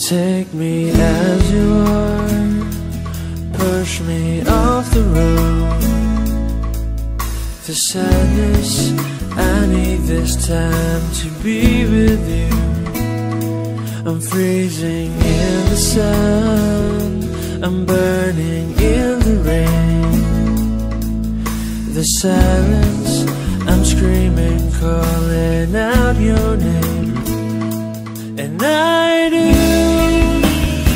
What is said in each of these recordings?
Take me as you are, push me off the road. The sadness, I need this time to be with you. I'm freezing in the sun, I'm burning in the rain. The silence, I'm screaming, calling out your name. And I do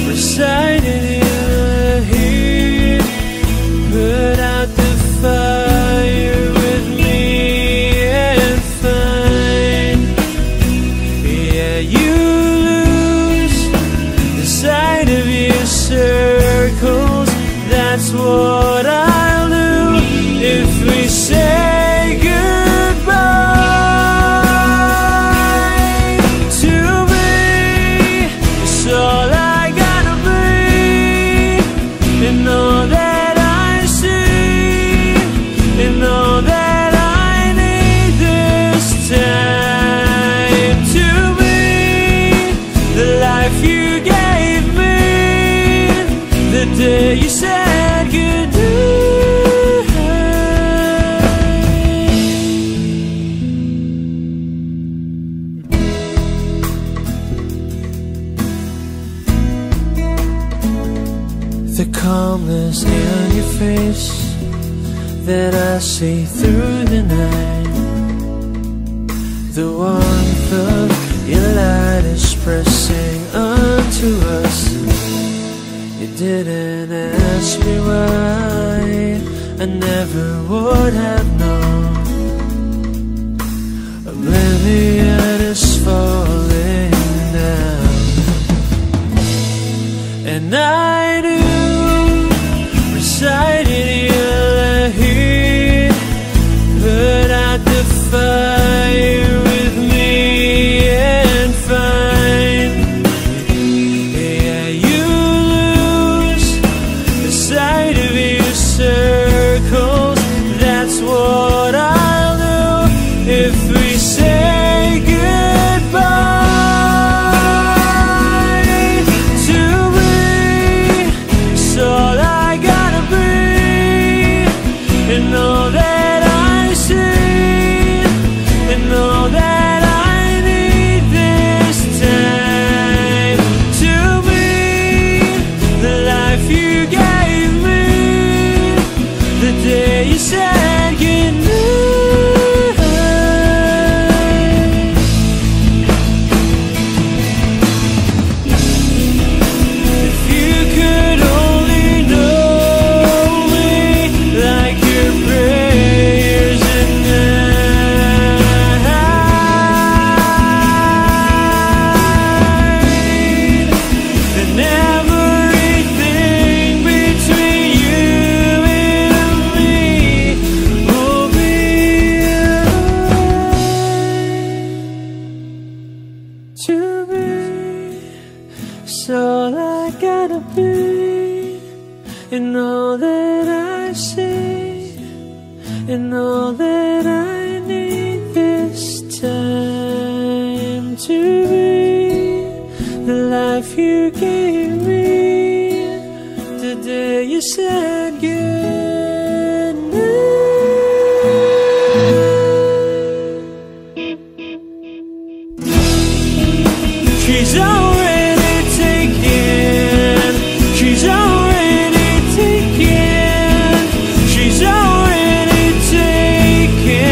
recite it in here. Put out the fire with me and find, yeah, you lose the sight of your circles. That's what I'll do if we say goodbye. To me, it's all I gotta be, and all that I see, and all that I need this time. To me, the life you gave me, the day you said goodnight. The calmness in your face that I see through the night, the warmth of your light is pressing onto us. You didn't ask me why, I never would have known. Oblivion is falling down, and I do recite it in here. Put out the fire with me and find, yeah, you lose the sight of your circles. That's what I'll do if we say goodbye. To me, it's all I gotta be, and all that I see, and all that I need this time. To me, the life you gave me, the day you said goodnight. If you could only know me like your prayers at night, then everything between you and me will be alright. To me, it's all I gotta be, and all that I see, and all that I need this time. To be the life you gave me, the day you said goodnight. She's already taken, she's already taken, she's already taken.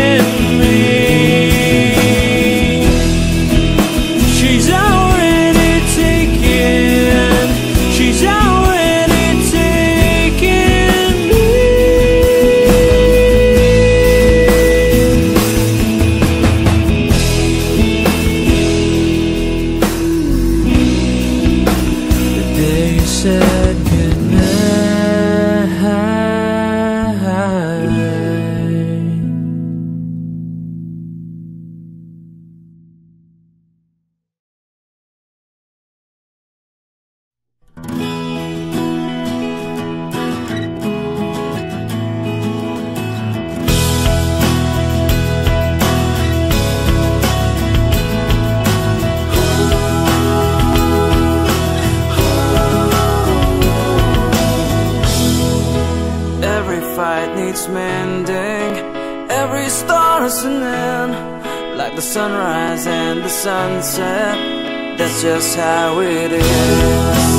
stars and then like the sunrise and the sunset, that's just how it is.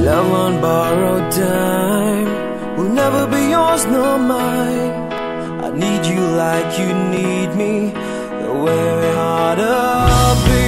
Love on borrowed time will never be yours nor mine. I need you like you need me, the way we ought to be.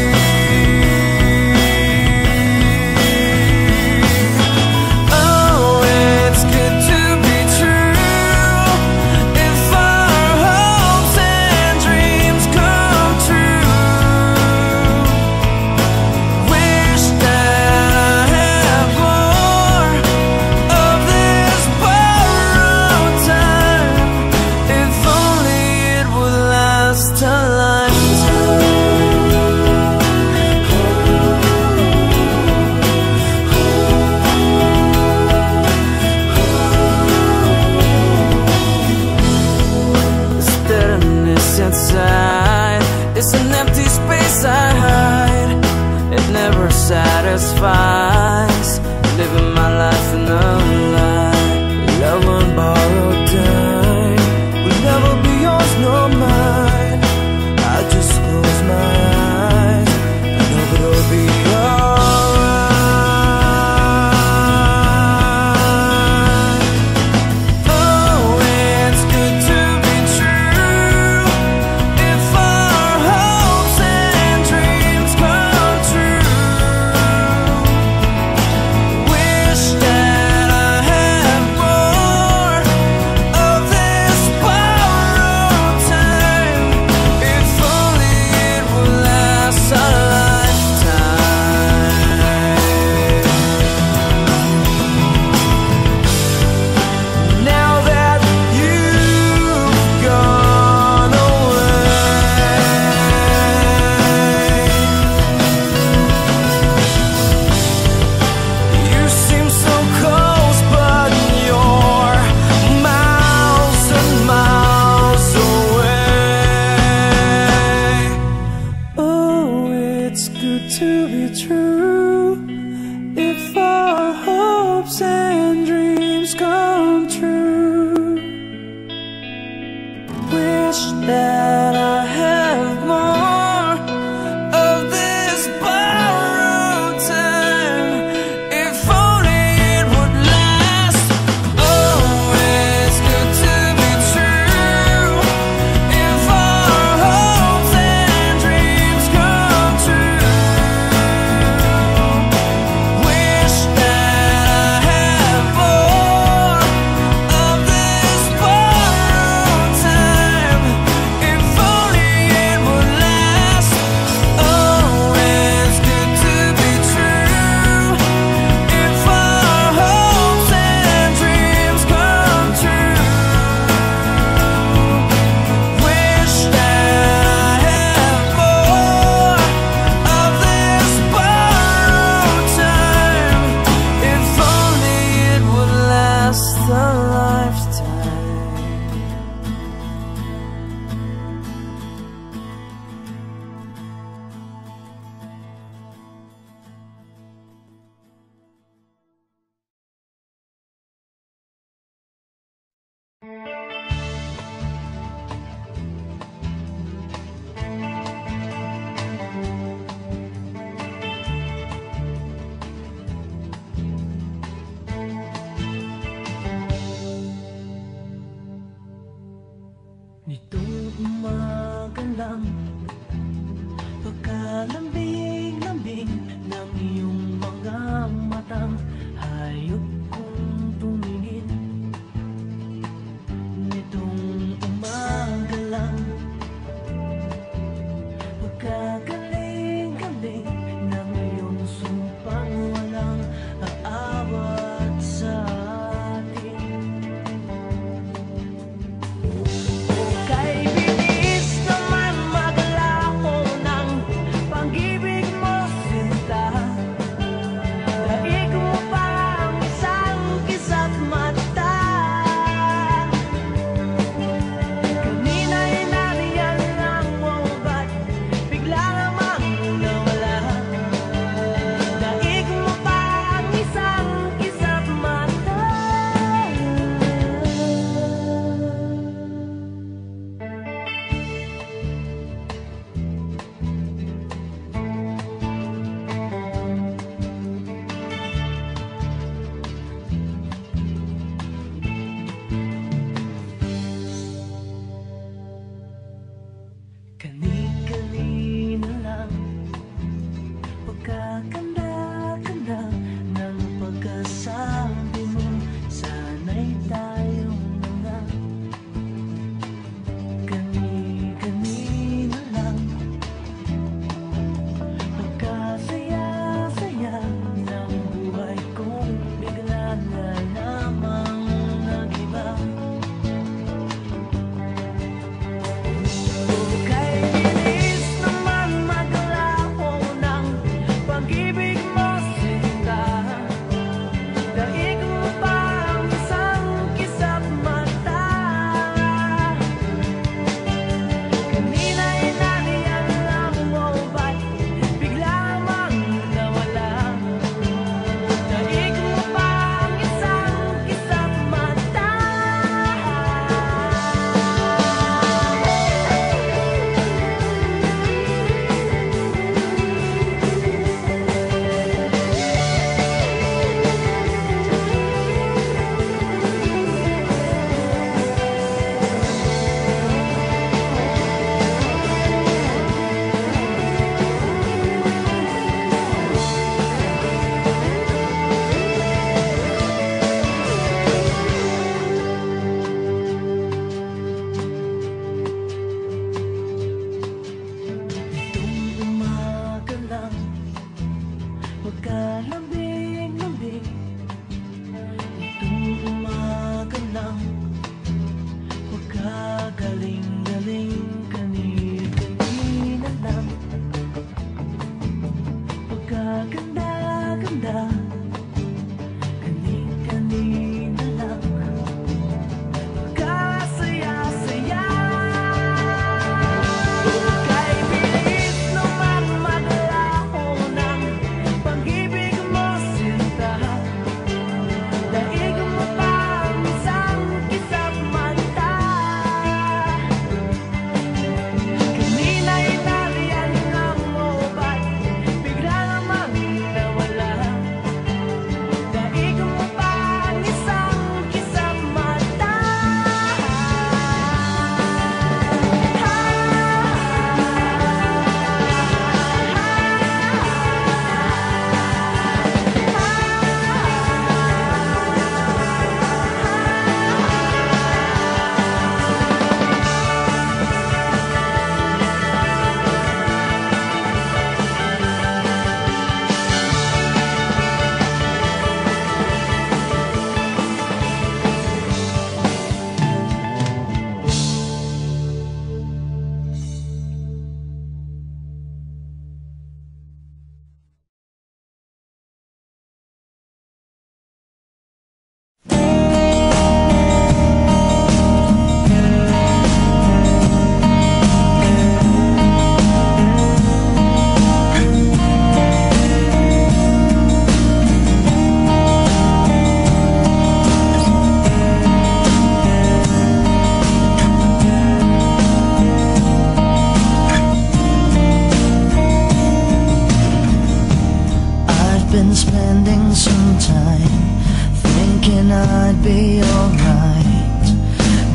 be alright.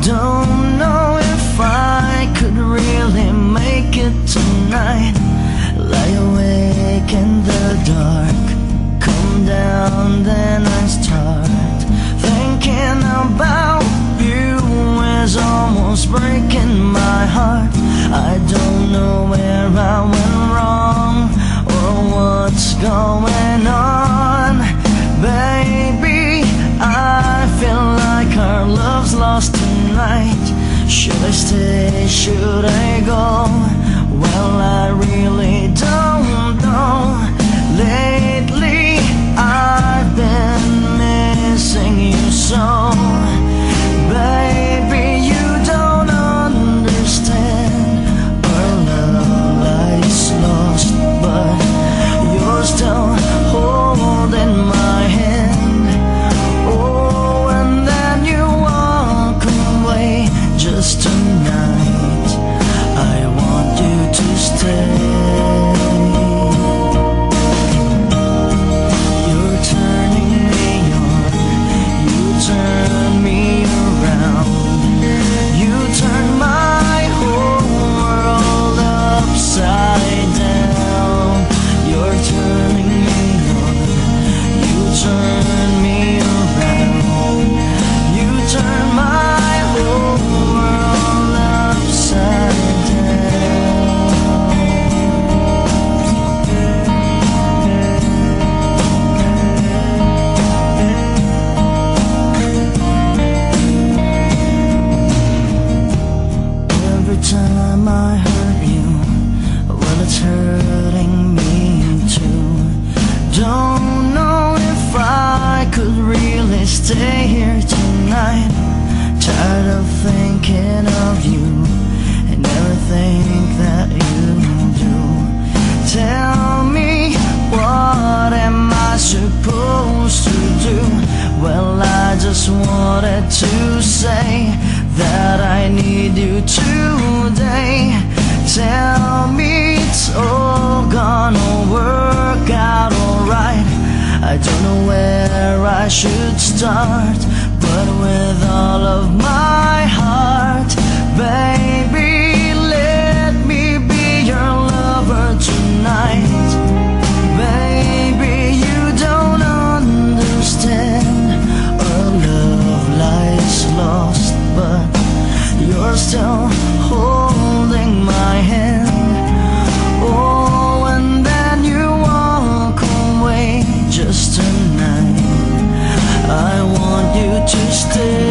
Don't know if I could really make it tonight. Lie awake in the dark, come down, then I start thinking about you. Is almost breaking my heart. I don't know where I went wrong or what's going on. Baby, I feel like our love's lost tonight. Should I stay, should I go? Well, I really don't know. Lately, I've been missing you so. Baby, you don't understand. Our love lies lost, but you're still holding my hand. Oh, and then you walk away. Just tonight, I want you to stay. You're turning me on, you turn me around. You turn my whole world upside down. You're turning me on, you turn me around. You turn my whole world upside down. Every time I hurt you, well, it's hurting me too. Don't know if I could really stay here tonight. Tired of thinking of you and everything that you do. Tell me, what am I supposed to do? Well, I just wanted to say that I need you today. Tell me it's all gonna work out alright. I don't know where I should start, but with all of my heart, baby, let me be your lover tonight. Baby, you don't understand. Our love lies lost, but you're still holding my hand. Oh, and then you walk away. Just tonight, I want you to stay.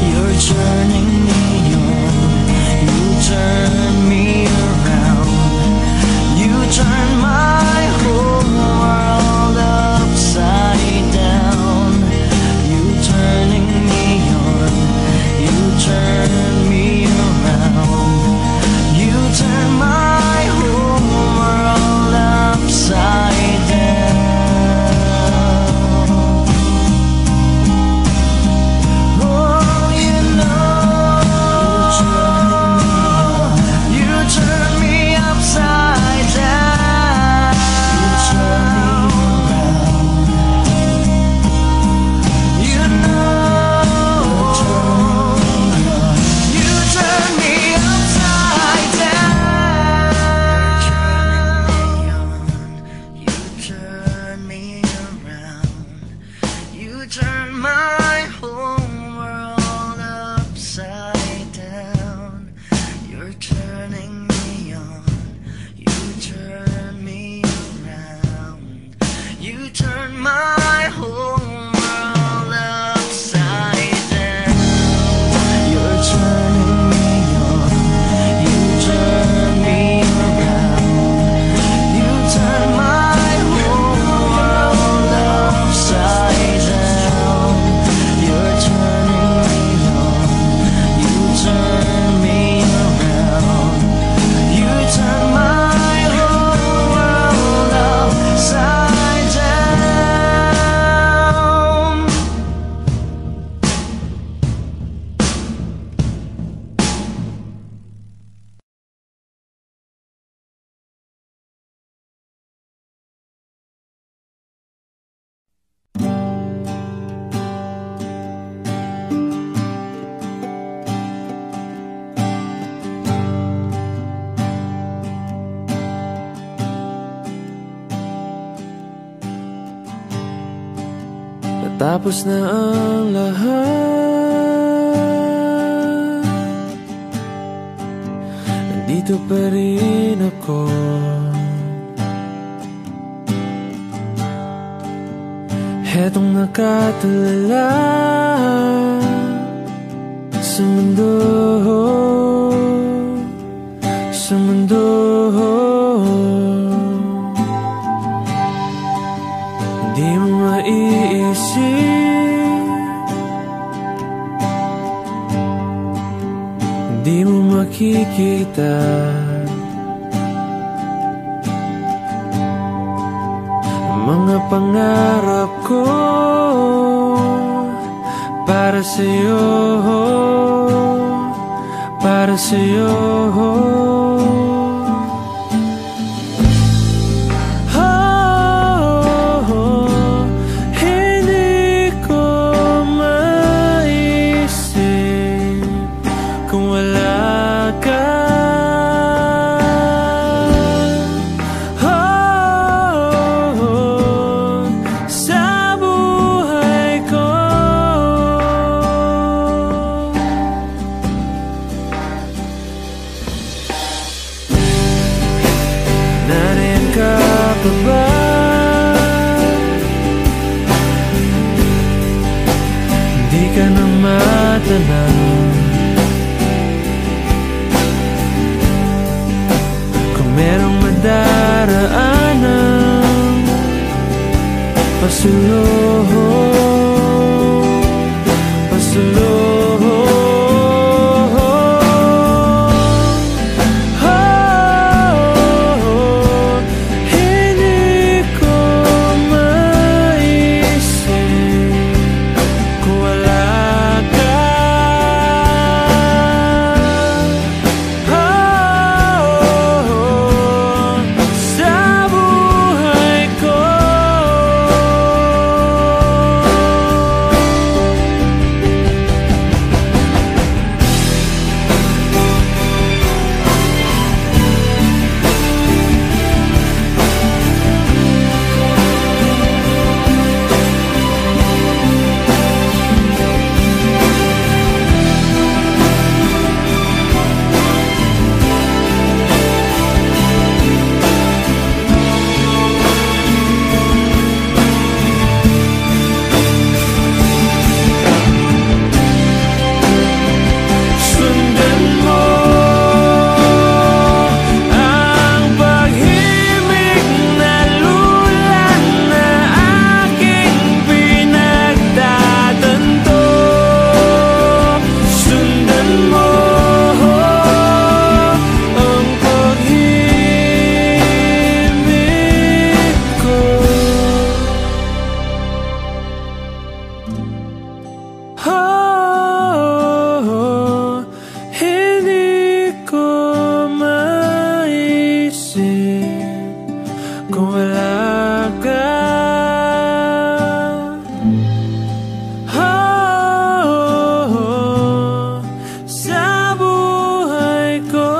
You're turning me on, you turn me around. You turn my whole world upside down. You turning me on, you turn me around. You turn my whole world upside down. Tapos na ang lahat, nandito pa rin ako. Hetong nakatulala sa mundo, sa mundo. Hindi mo maiisip, hindi mo makikita ang mga pangarap ko para sa'yo, para sa'yo. Hindi ka na matanaw, kung merong madaraanan pasulong, pasulong. Kung wala ka, sa buhay ko.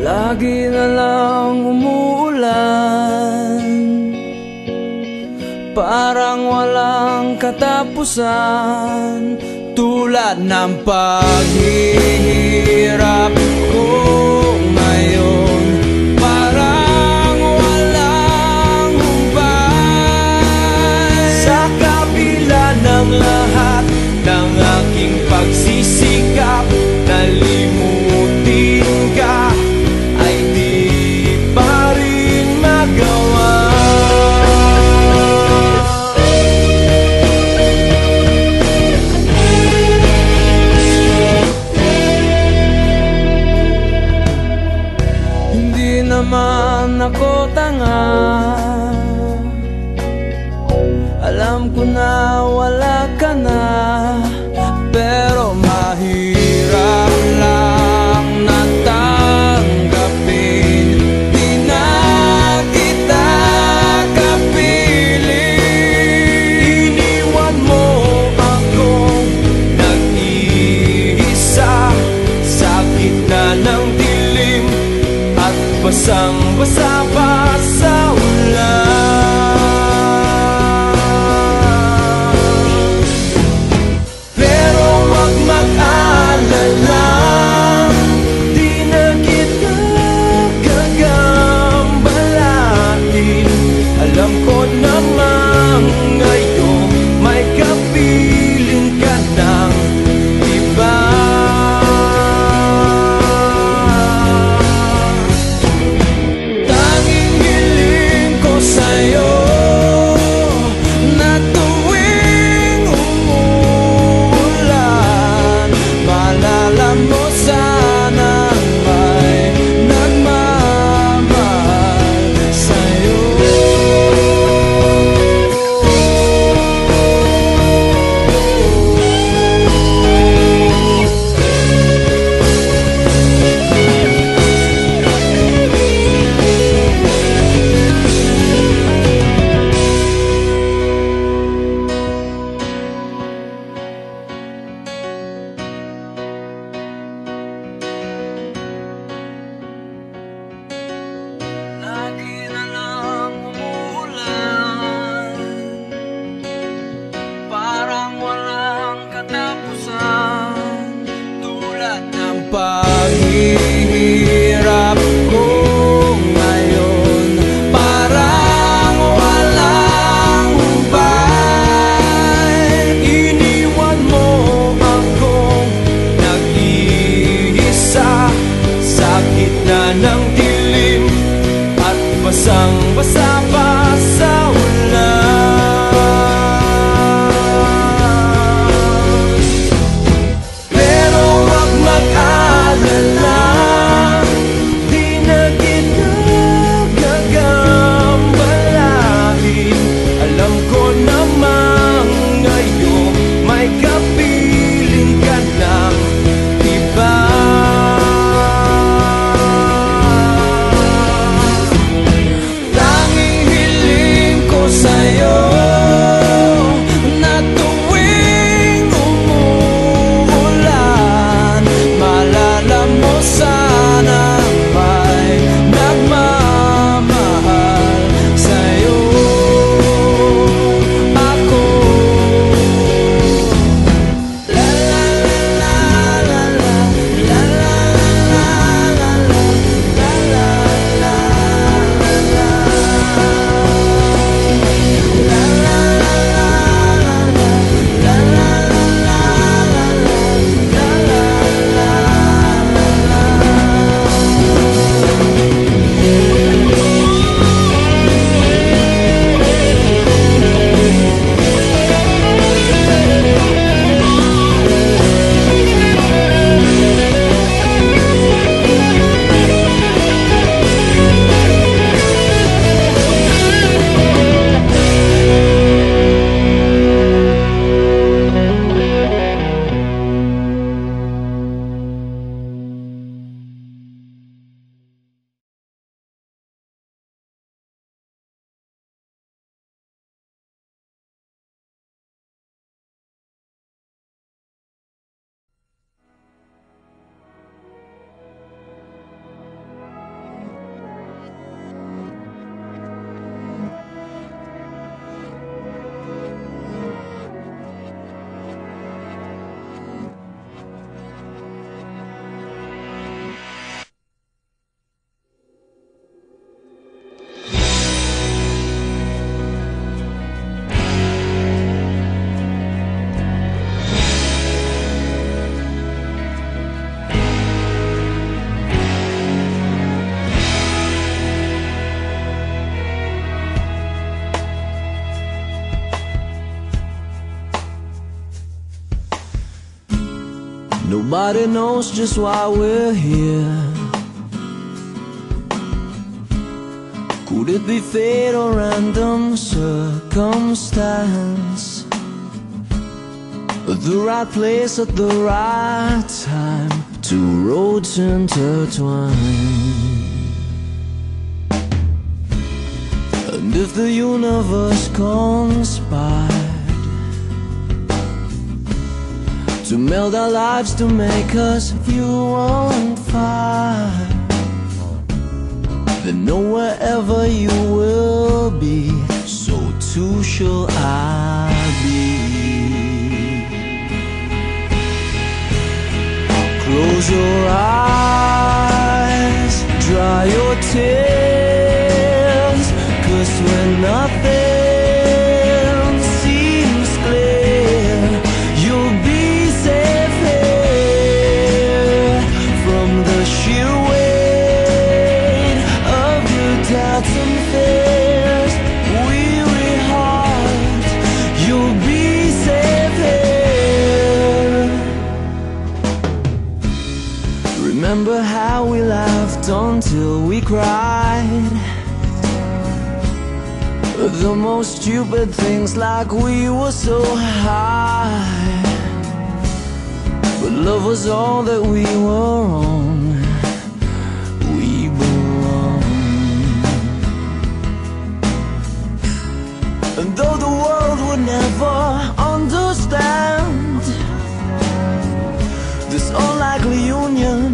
Lagi na lang umuulan, parang walang katapusan, tulad ng paghihirap ko ngayon. Parang walang humpay sa kabila ng lahat ng aking pagsisikap. Nalimutin ka ay di pa rin magawa. Hindi naman ako tanga, ko na wala ka na, pero mahirap lang na tanggapin. Di na kita kapiling. Iniwan mo akong nag-iisa sa gitna ng dilim at basang-basa pa sa ulan. Pero wag mag-alala, di na kita gagambalain. Alam ko namang ngayon may kapiling ka ng iba. Tanging hiling ko sa'yo na tuwing umuulan, maalala mo sanang may nagmamahal sa'yo. Lagi na lang umuulan, parang walang katapusan. Tulad ng paghihirap ko ngayon, parang walang hubay. Iniwan mo akong nag-iisa sa gitna ng dilim at basang-basa pa sa ulan. Pero wag mag-alala, di na kita gagambalain. Alam ko namang ngayon may kapiling ka ng iba. Tanging hiling ko sa'yo na tuwing umuulan, maalala mo sanang may nagmamahal sa'yo. Ako la la la la la la la la la Nobody knows just why we're here. Would it be fate or random circumstance? The right place at the right time, two roads intertwine. And if the universe conspired to meld our lives to make us fuel and fire, then know wherever you will be, so too shall I be. Close your eyes, dry your tears, 'cause when nothing seems clear, you'll be safe here from the sheer weight of your doubts and fears. Weary heart, you'll be safe here. Remember how we laughed until we cried, the most stupid things, like we were so high. But love was all that we were on. We belonged. And though the world would never understand this unlikely union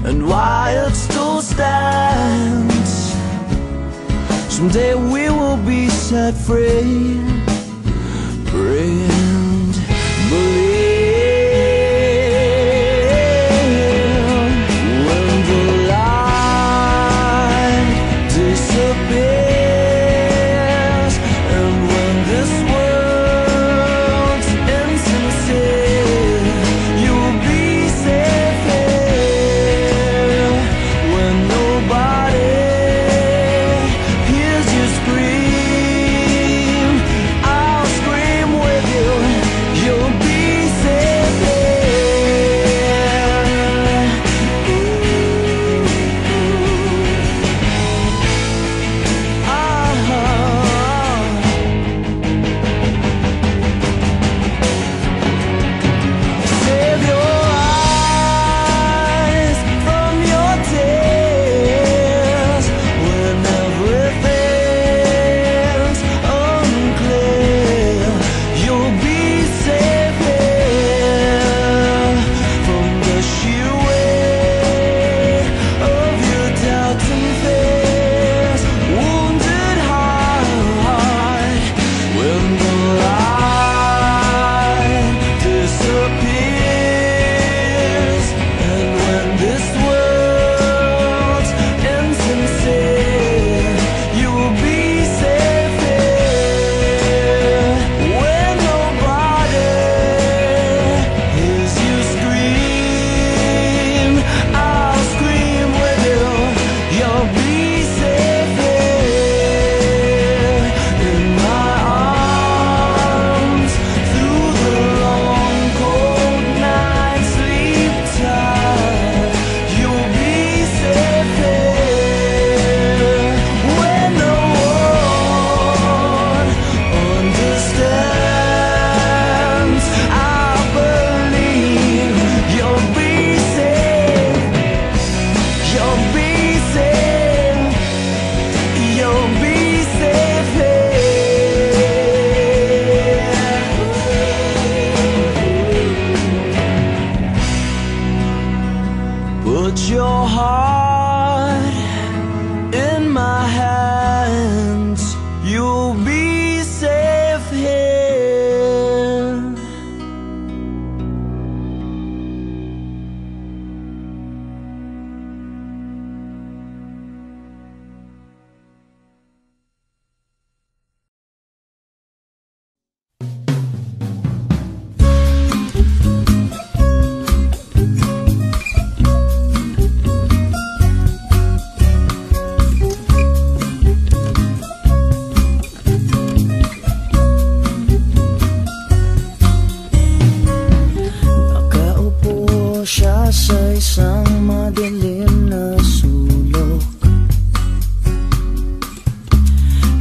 and why it still stands, someday we will be set free. Pray and believe. When the light disappears, and when this world's insincere, you'll be safe here. When nobody hears you scream, I'll scream with you. You'll be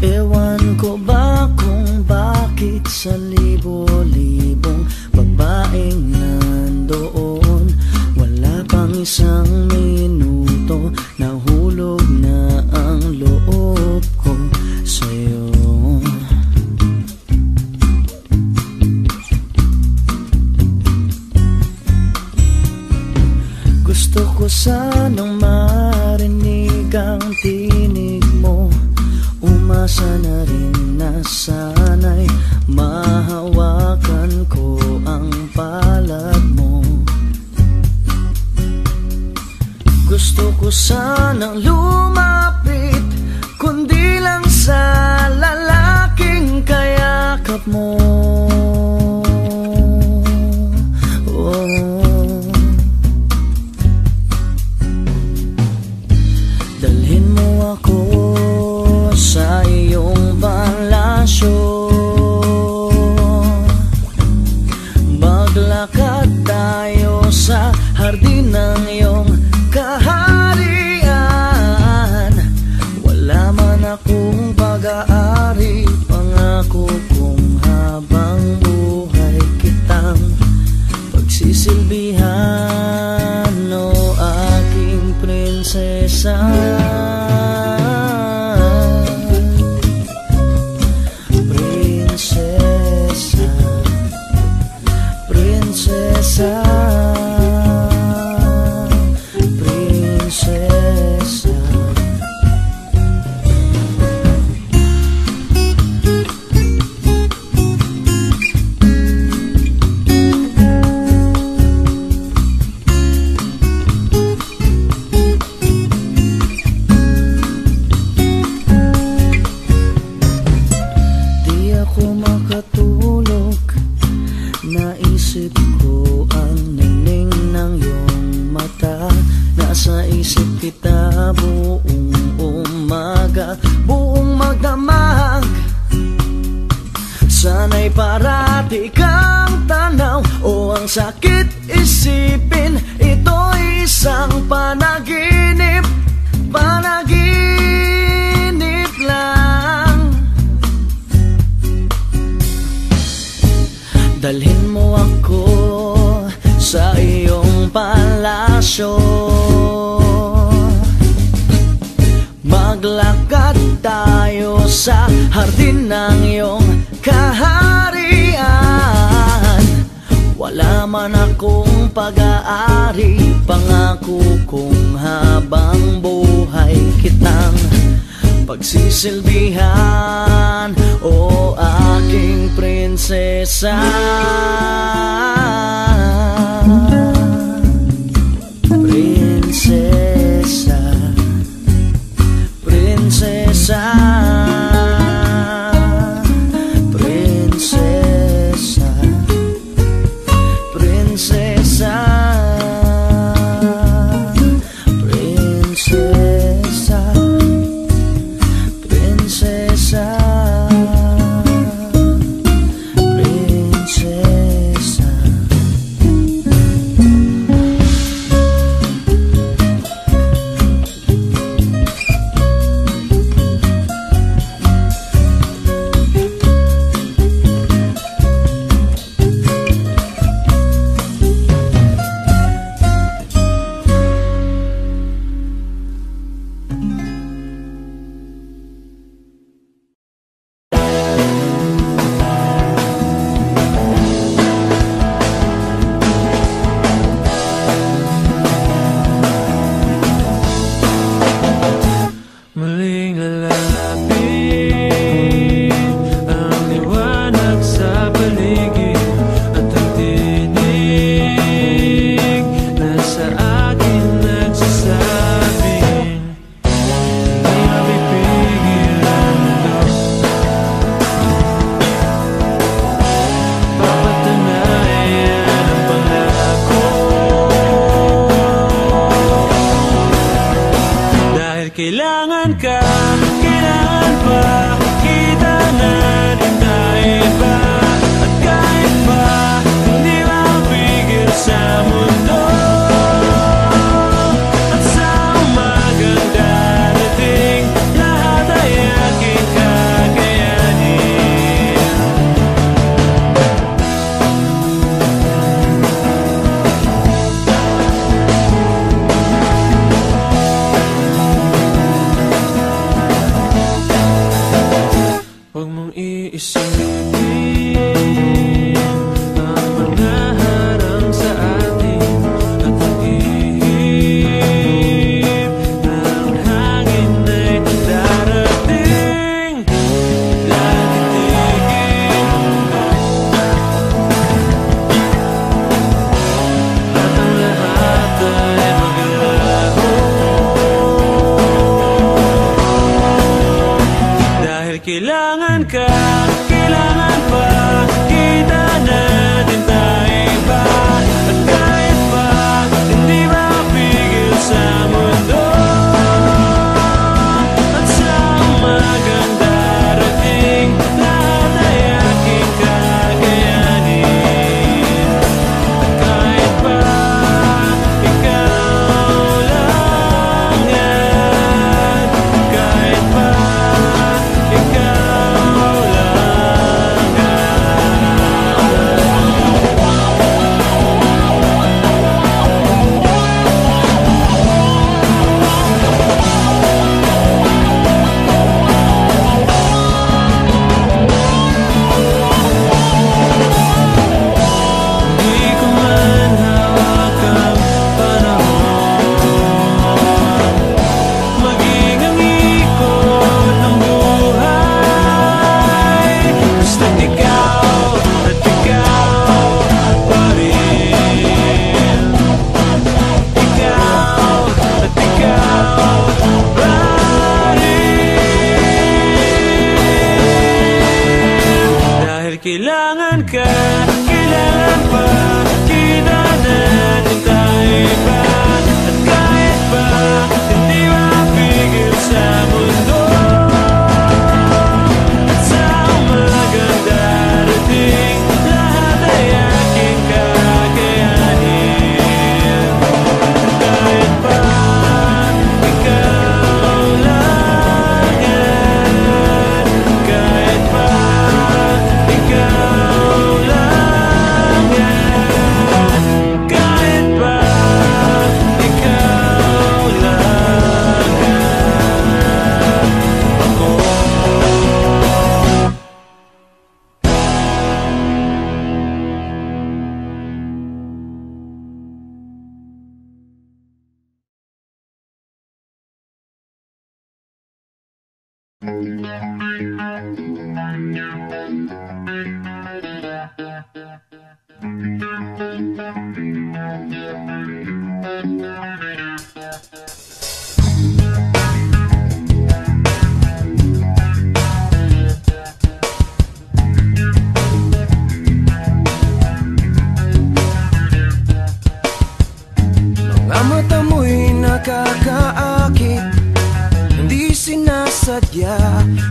Ewan ko ba kung bakit sa libo-libong babaeng nandoon, wala pang isang minuto, nahulog na ang loob ko sa'yo. Gusto ko sanang marinig ang tinig mo, umasa na rin na sana'y mahawakan ko ang palad mo. Gusto ko sanang lumapit, kundi lang sa lalaking kayakap mo. Dalhin mo ako sa iyong palasyo, maglakad tayo sa hardin ng iyong kaharian. Wala man akong pag-aari, pangako kong habang buhay kitang pagsisilbihan, o aking prinsesa. Prinsesa, prinsesa. Di ako makatulog, naisip ko ang ningning ng iyong mata. Nasa isip kita buong umaga, buong magdamag. Sana'y parati kang tanaw, o ang sakit isipin, ito'y isang panaginip, panaginip lang. Dalhin mo ako sa iyong palasyo, maglakad tayo sa hardin ng iyong kaharian. Wala man akong pag-aari, pangako kong habang buhay kitang pagsisilbihan, o aking prinsesa. Prinsesa, prinsesa, prinsesa, prinsesa, prinsesa, prinsesa, prinsesa. silipin ang mga harang sa atin at ang ihip ng hangin ay darating. Lagi tigil at ang lahat ay maglaho, dahil kailangan ka, kailangan pa kita natin tayo iba. At kahit pa hindi mapigil sa mundo, at sa umagang darating, lahat ay aking kakayanin. At kahit pa ikaw lang yan, kahit pa ikaw lang Di ko man hawak ang panahon, maging ang ikot ng buhay. Basta't ikaw at ikaw pa rin. Ikaw at ikaw pa rin. Dahil kailangan ka, kailangan pa kita natin tayo iba. At kahit pa hindi mapigil sa mundo, at sa umagang darating, lahat ay aking kakayanin. At kahit pa ikaw lang yan, kahit pa ikaw lang yan, kahit pa ikaw lang yan, ako. Mga mata mo'y nakakaakit, hindi sinasadya.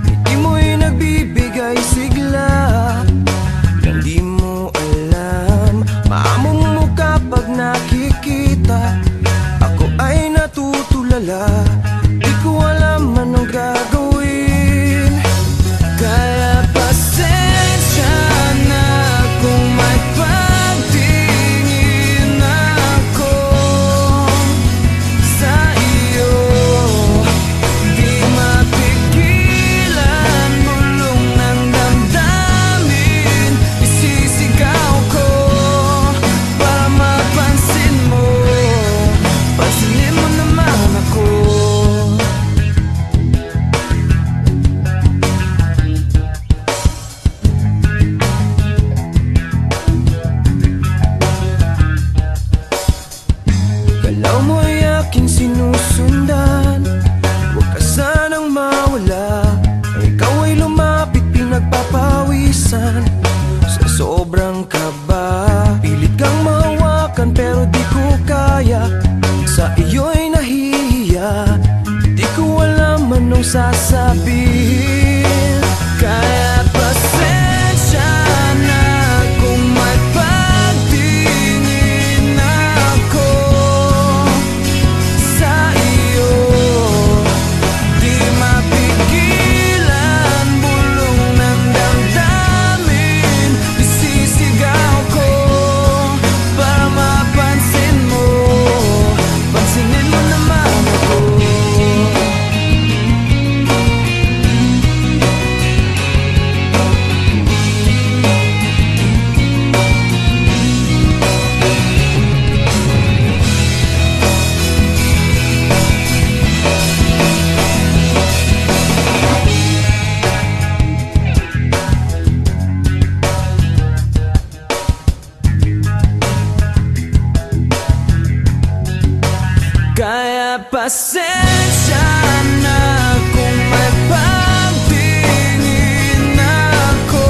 Hindi mo'y nagbibigay sigla. Hindi mo alam, maamo mo kapag nakikita. Ako ay natutulala, di ko alam anong gagawin. Kaya pasensya na kung may pagtingin ako sa iyo. Di mapigilan, bulong ng damdamin, isisigaw ko para mapansin mo. Pansinin mo naman ako. Galaw mo'y aking sinusundan, huwag ka sanang mawala. Ikaw ay lumapit, pinagpapawisan. Sa sobrang kaba, pilit kang mahawakan pero di ko kaya. Sa iyo'y nahihiya, di ko alam anong sasabihin. Kaya pasensya na kung may pagtingin ako sa iyo. Di mapigilan, bulong ng damdamin, isisigaw ko para mapansin mo. Pansinin mo naman ako. pasensya na kung may pagtingin ako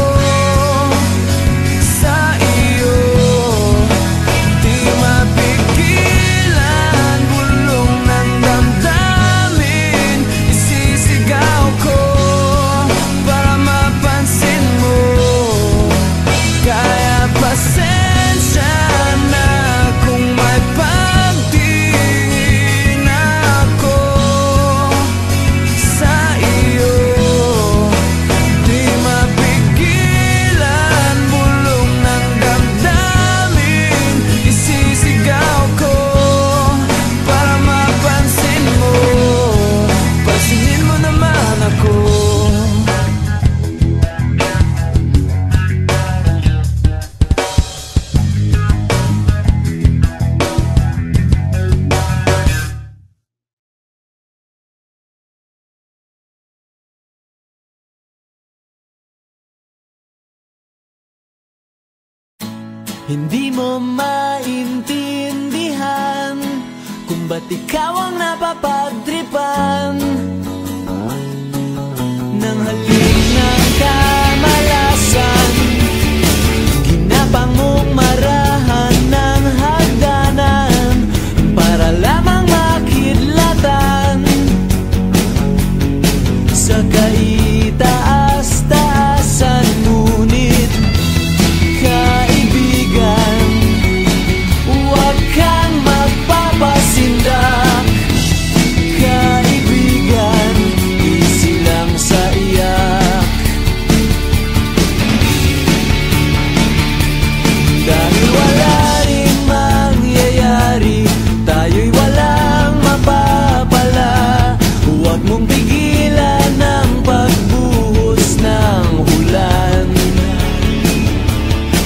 sa iyo. Di mapigilan, bulong ng damdamin, isisigaw ko para mapansin mo. Kaya pasensya na kung may pagtingin ako sa iyo. Di mapigilan, bulong ng damdamin, isisigaw ko para mapansin mo. Pansinin mo naman ako. Hindi mo maintindihan kung ba't ikaw ang napapagtripan ng halik ng kamalasan. Ginapang mong marahan ng hagdanan para lamang makidlatan sa kaitaas-taasan. Ngunit kaibigan, huwag kang magpapasindak. Kaibigan, easy lang sa iyak. Dahil wala rin mangyayari, tayo'y walang mapapala. Huwag mong pigilan ang pagbuhos ng ulan.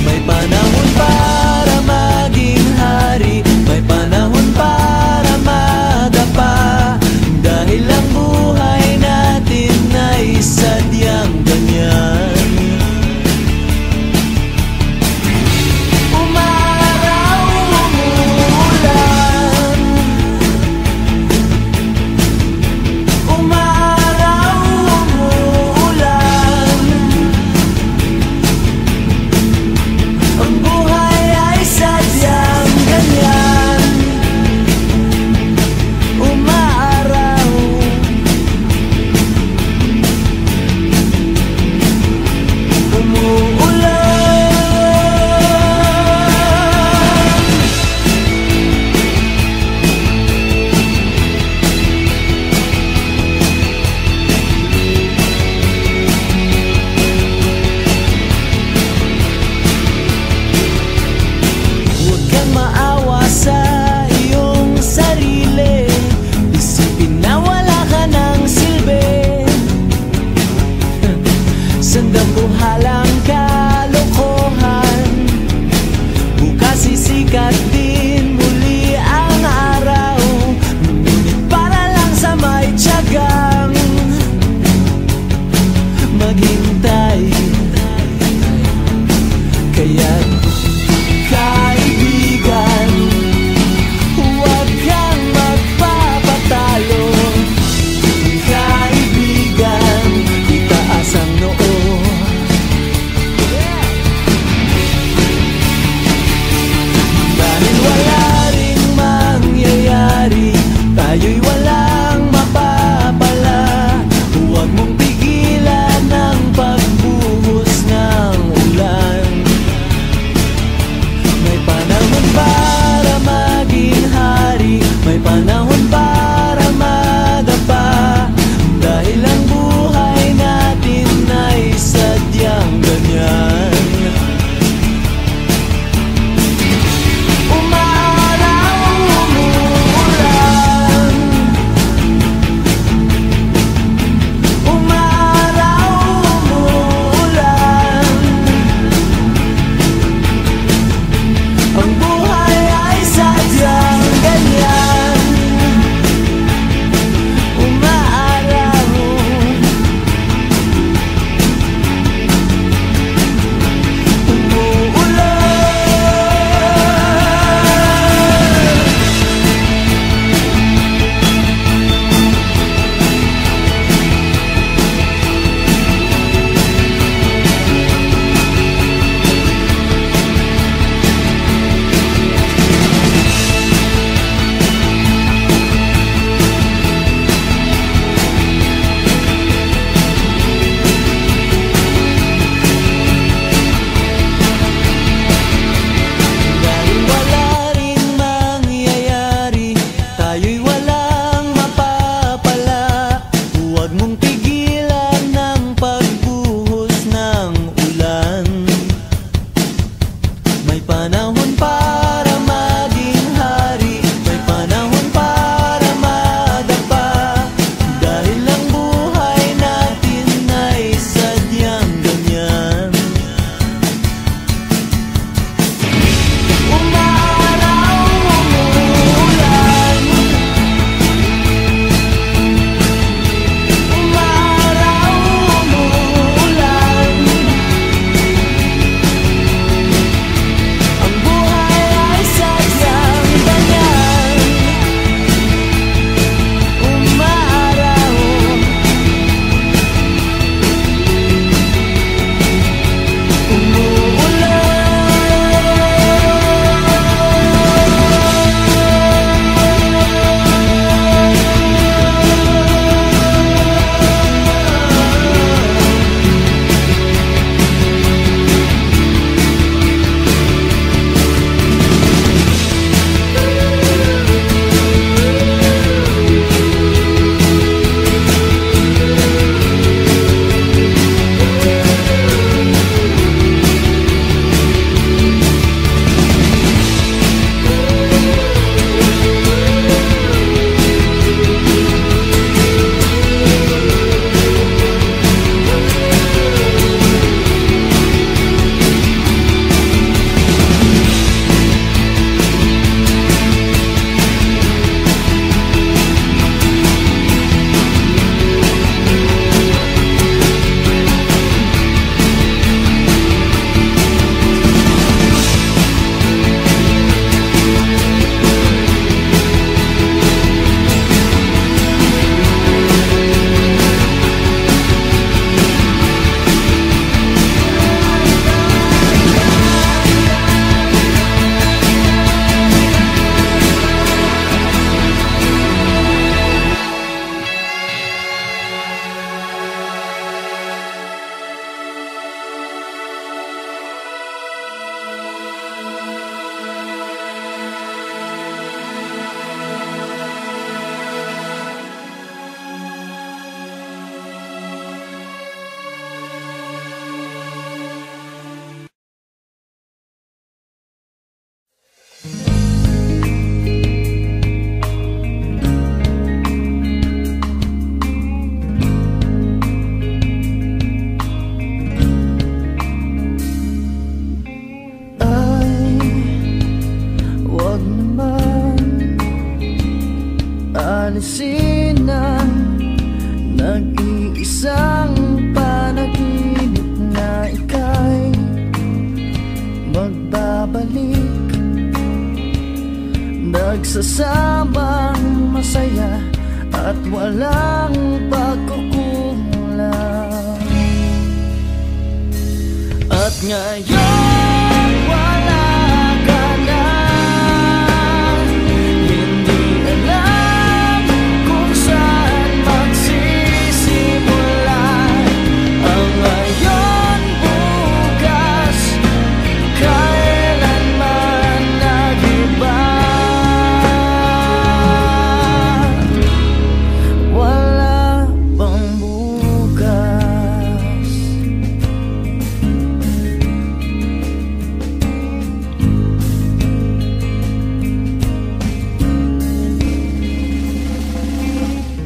May panahon para maging hari, may panahon para madapa. Dahil ang buhay natin ay sadyang ganyan. Umaraw, umuulan. Umaraw, umuulan. Ang buhay ay sadyang ganyan. Umaaraw, umuulan. Huwag kang maawa sa iyong sarili. Isipin na wala ka ng silbi. Sandambuhalang kalokohan, bukas sisikat din muli ang araw. Ngunit para lang sa may tiyagang maghintay. Kaya't kaibigan, huwag kang magpapatalo. Kaibigan, itaas ang noo. Dahil wala ring mangyayari, tayo'y walang mapapala. Huwag mong pigilan ang pagbuhos ng ulan. ngayon wala ka na. Hindi alam kung saan magsisimula ang ngayon, bukas, kailanman nag-iba. Wala bang bukas?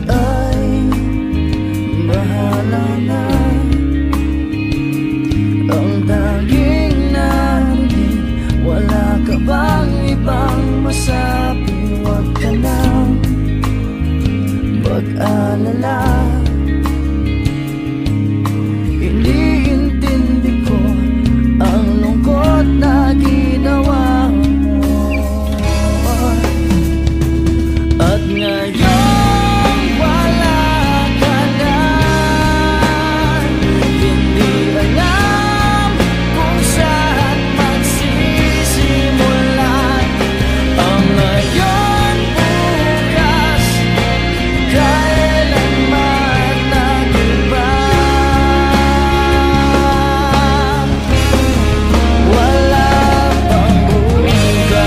Ay, bahala na. Ang tanging narinig, wala ka bang ibang masabi? Huwag ka nang mag-alala. Iniintindi ko ang lungkot na ginawa mo. At ngayon wala ka na. Hindi alam kung saan magsisimula ang ngayon, bukas, kailanman nag-iba. Wala bang bukas?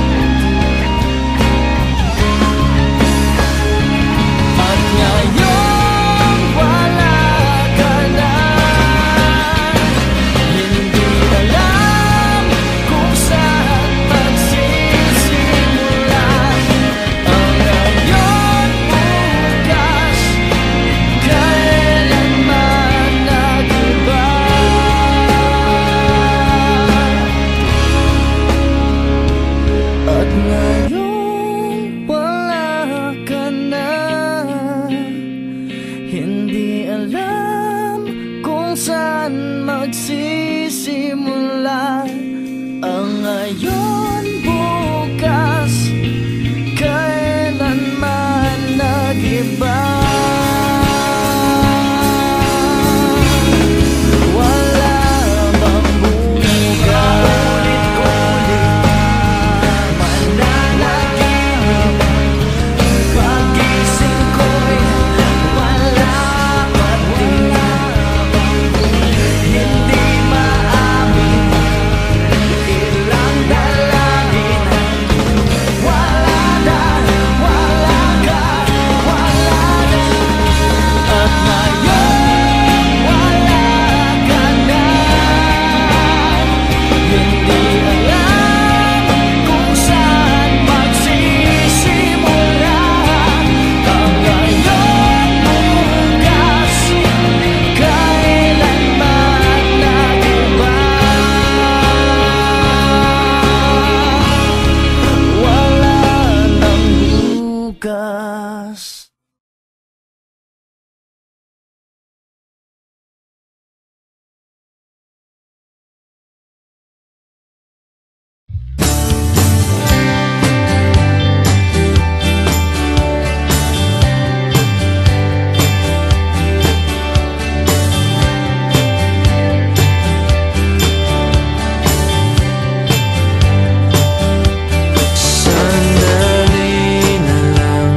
At ngayon wala ka na. Hindi alam kung saan magsisimula ang ngayon, bukas, kailanman nag-iba. At ngayon wala ka na. Hindi alam kung saan magsisimula ang ngayon, bukas, kailanman nag-iba. Wala bang bukas? Mananatili pagising ko'y wala pa din. Hindi maamin ilang dalangin. Wala na, wala ka, wala na. At ngayon wala ka na. Hindi alam kung saan magsisimula ang ngayon, bukas, kailanman nag-iba. Wala nang bukas. Sandali na lang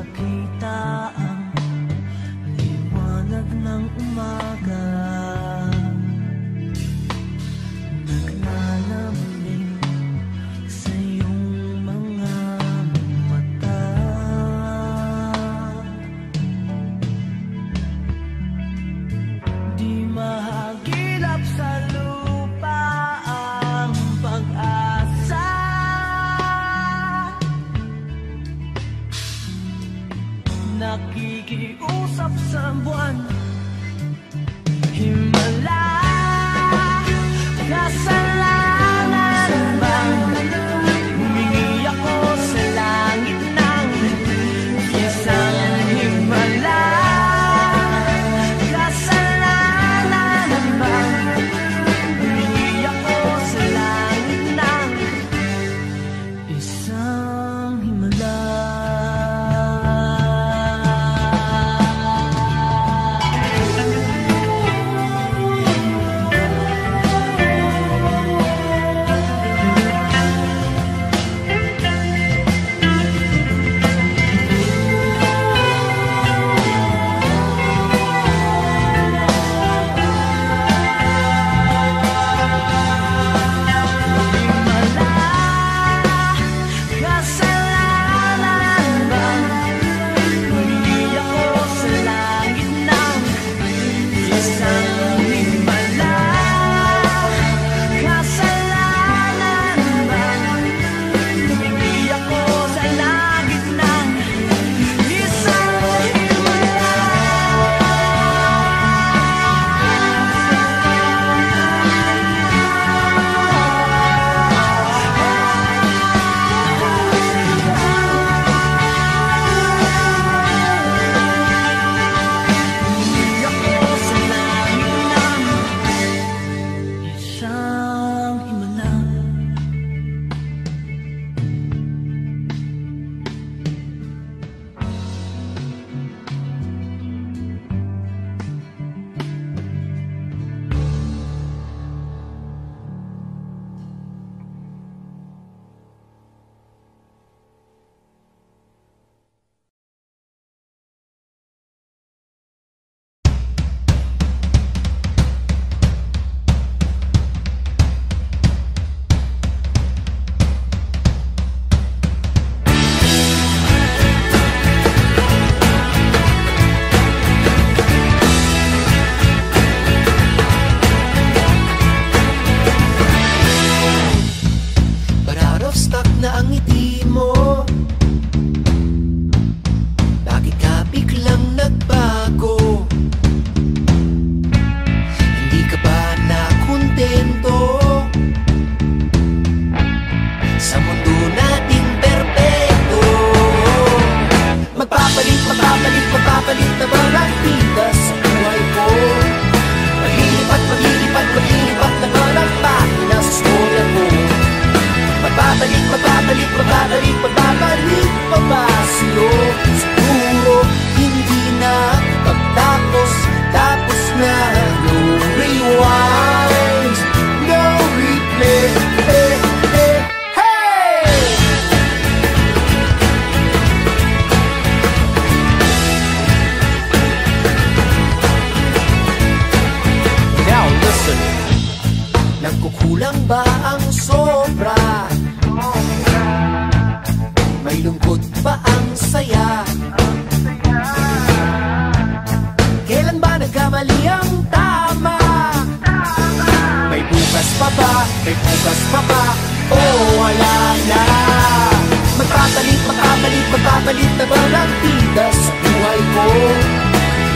makita ang liwanag ng umaga. Naglalambing sa iyong mga mata. Di mahagilap sa lupa ang pag-asa. Nakikiusap sa buwan, himala. Kasalanan bang humingi ako sa langit ng isang himala? Kasalanan bang humingi ako sa langit ng isang himala? Nagkukulang ba ang sobra? May lungkot ba ang saya? Kailan ba nagkamali ang tama? May bukas pa ba? May bukas pa ba? O wala na? Magpapalit na ba ang tida sa buhay ko?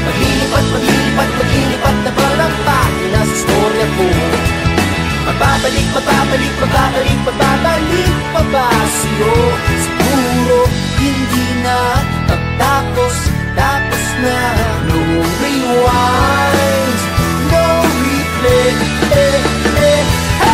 Maglilipat na ba ang pahina sa storya ko? Magbabalik pa ba sa'yo? Siguro hindi na magtapos na. No rewind, no replay, hey!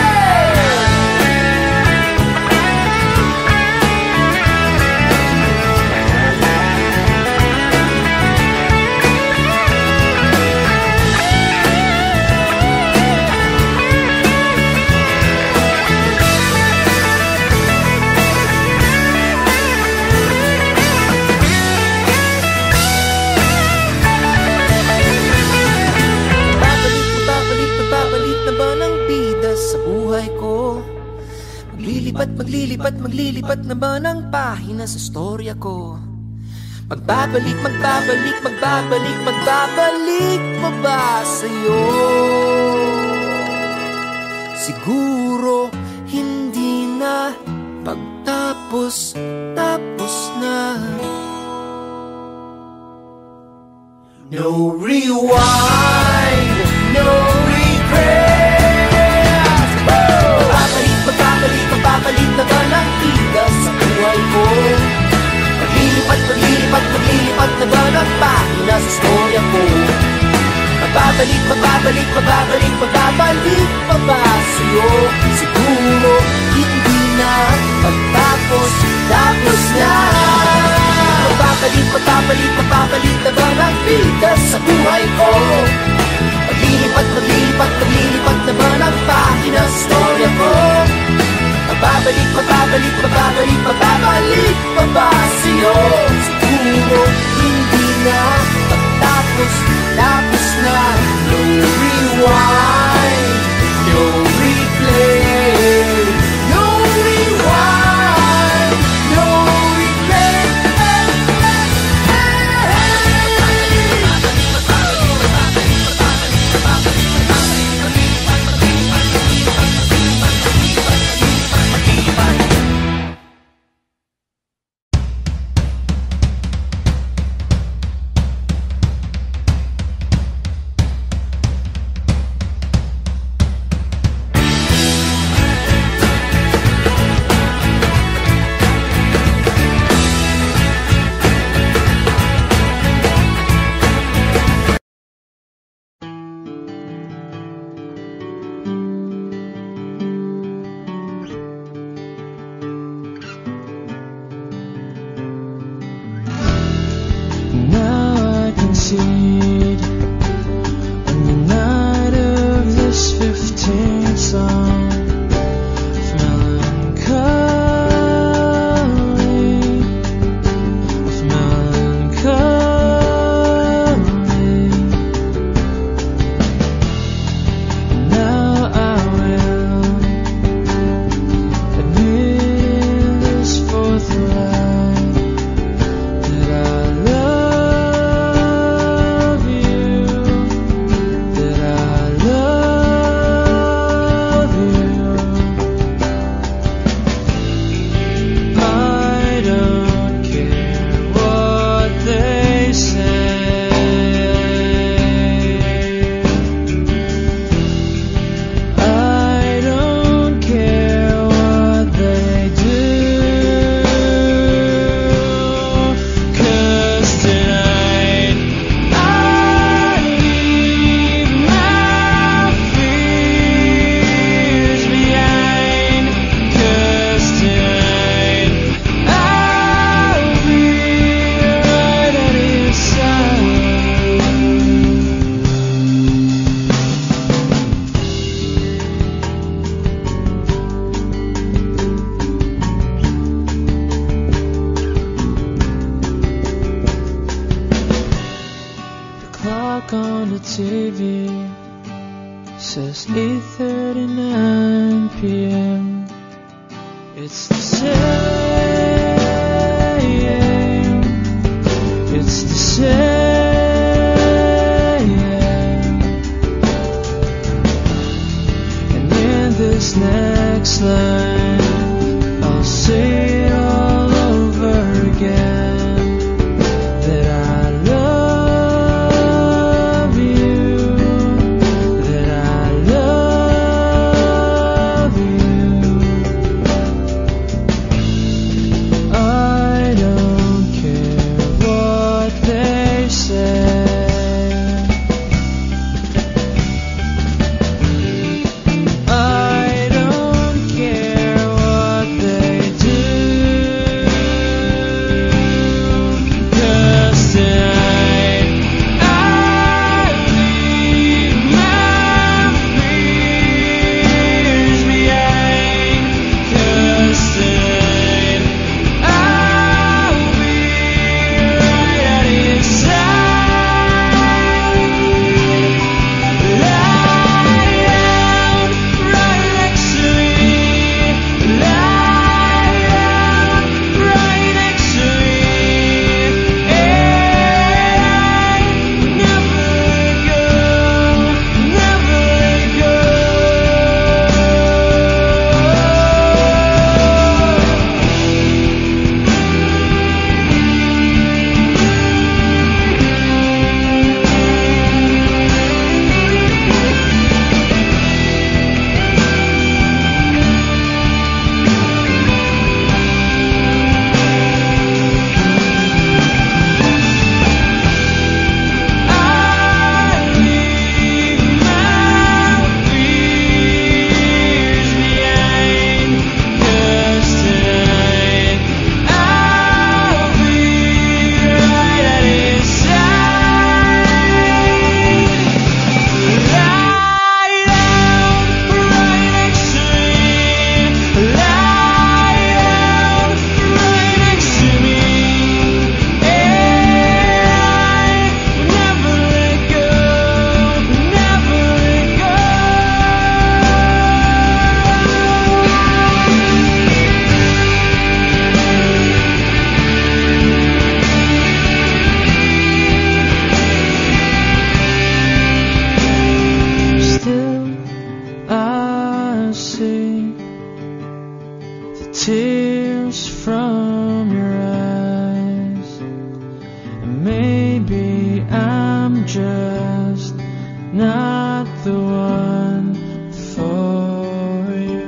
Maglilipat naman ang pahina sa storya ko. Magbabalik pa ba sa'yo? Siguro hindi na, pagtapos na. No rewind, no regret. Magbabalik na ba ng bida sa buhay ko? Maglilipat na ba ng pahina sa storya ko? Magbabalik pa ba sa'yo? Siguro hindi na, pagtapos na. Magbabalik na ba ng bida sa buhay ko? Maglilipat na ba ng pahina sa storya ko? Magbabalik pa ba sa'yo? Siguro hindi na, pagtapos na. No rewind, no replay. No rewind, no replay. says 8:39 p.m. It's the same. It's the same. And in this next line, I'll say it all over again. That I love you. That I love you. Maybe I'm just not the one for you.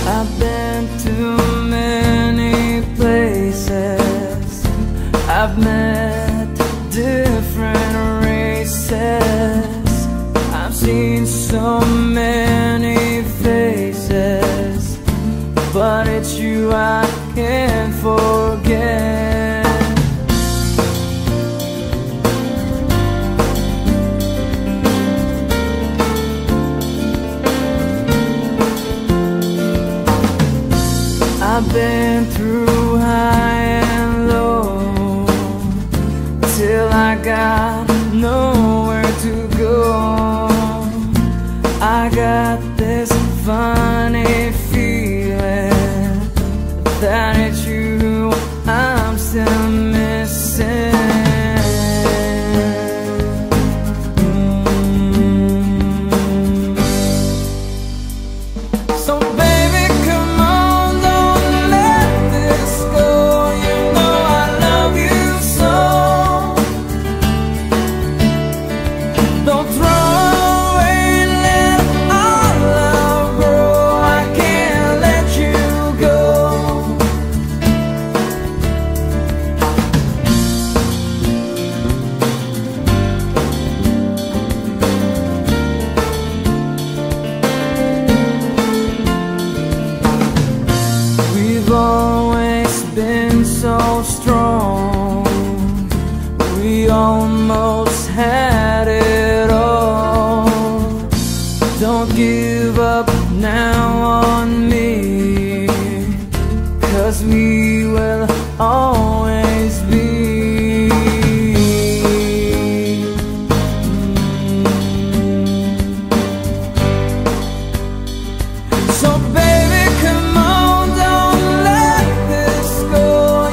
I've been to many places, I've met different races, I've seen so many faces, but it's you I can't forget. I've been through high and low till I got nowhere to go. I got this funny feeling that it's you I'm still missing. So baby, come on, don't let this go. You know I love you so. Don't throw away and let our love grow. I can't let you go. We've always been so strong, we almost had it all. Don't give up now on me, 'cause we will always be. So baby, come on, don't let this go.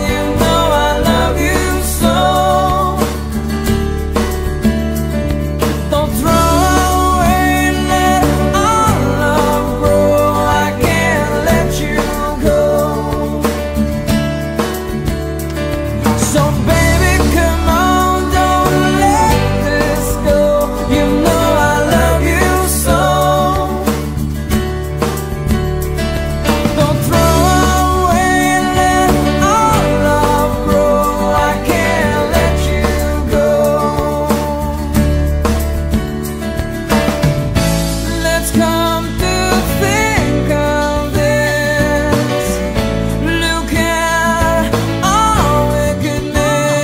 You know I love you so. Don't throw away and let our love grow. I can't let you go. So baby, come on, don't let this go. You know I love you so. Don't throw away and let our love grow. I can't let you go. Let's come to think of this. Look at our wickedness.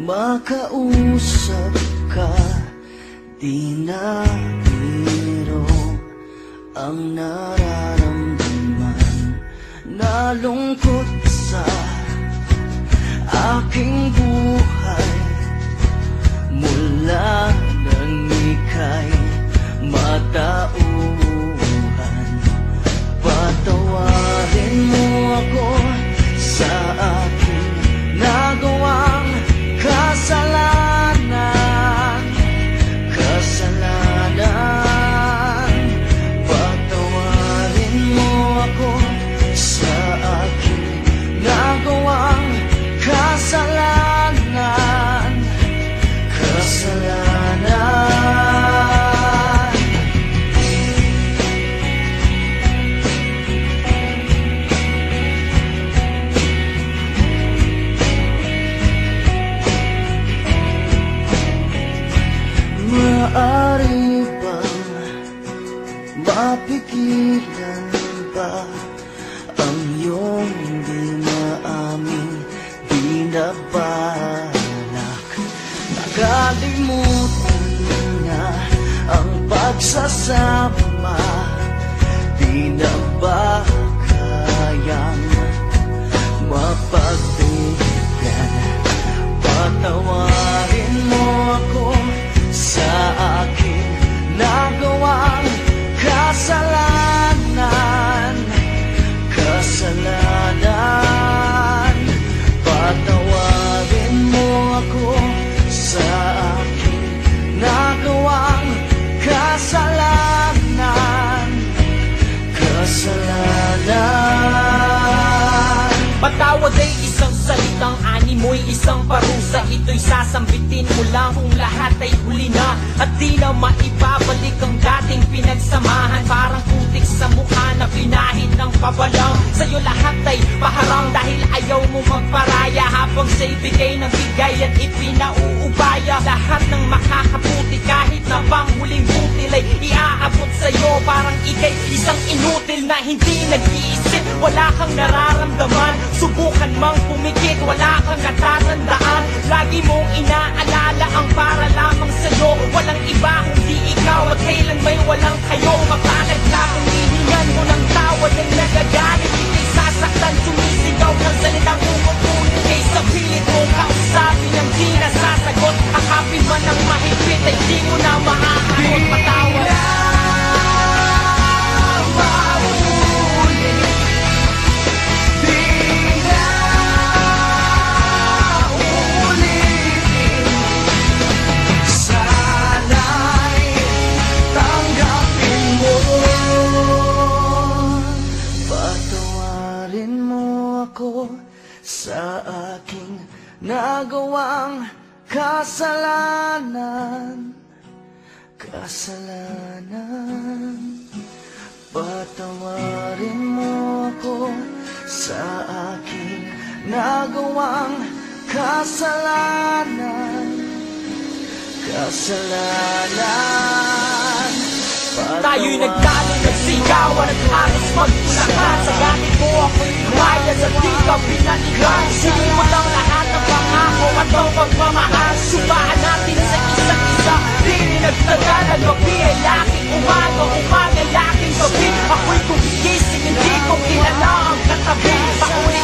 makausap ka. Di na biro ang nararamdaman, nalungkot sa aking buhay. Mula nang ika'y matauhan, patawarin mo ako sa aking nagawang kasalanan. Patawarin mo ako sa aking nagawang kasalanan. Maaari bang mapigilan ba ang iyong di maaming binabalak? Nakalimutan na ang pagsasama, di na ba kayang mapagbigyan? Patawarin mo ako sa aking nagawang kasalanan. Patawarin mo ako sa aking nagawang kasalanan. Patawad ay isang salitang, animo'y isang parusa. Ito'y sasambitin mo lang kung lahat ay huli na, at di na maibabalik ang dating pinagsamahan. Parang putik sa mukha na pinahid ng pabalang. Sa'yo lahat ay paharang dahil ayaw mo magparaya, habang sa'y bigay ng bigay at ipinauubaya. Lahat ng makakabuti kahit na pang huling butil ay iaabot sa'yo. Parang ika'y isang inutil na hindi nag-iisip, wala kang nararamdaman. Subukan mang pumikit, wala kang katatandaan. Lagi mong inaalala ang para lamang sa'yo. Walang iba kundi ikaw at kailan may walang kayo. Kapalag ka kung hihingan mo ng tawad ay nagagalit. Ika'y sasaktan, sumisigaw ng salitang umuulit. Kaysa pilit mong kausapin ang di nasasagot. Akapin man ang mahigpit ay di mo na maaakot. Patawad sa aking nagawang kasalanan. Patawarin mo ako sa aking nagawang kasalanan. Tayo'y nagtalo, nagsigawan at halos magtulakan. Sa gamit mo ako'y lumaya sa di ka pinanigan. Sinimutang lahat ng pangako at ang pagmamahal. Subahan natin sa isa't isa, di nagtagal. Ang gabi ay laking umaga, umaga laking gabi. Ako'y gumigising, hindi ko kilala ang katabi. Ako'y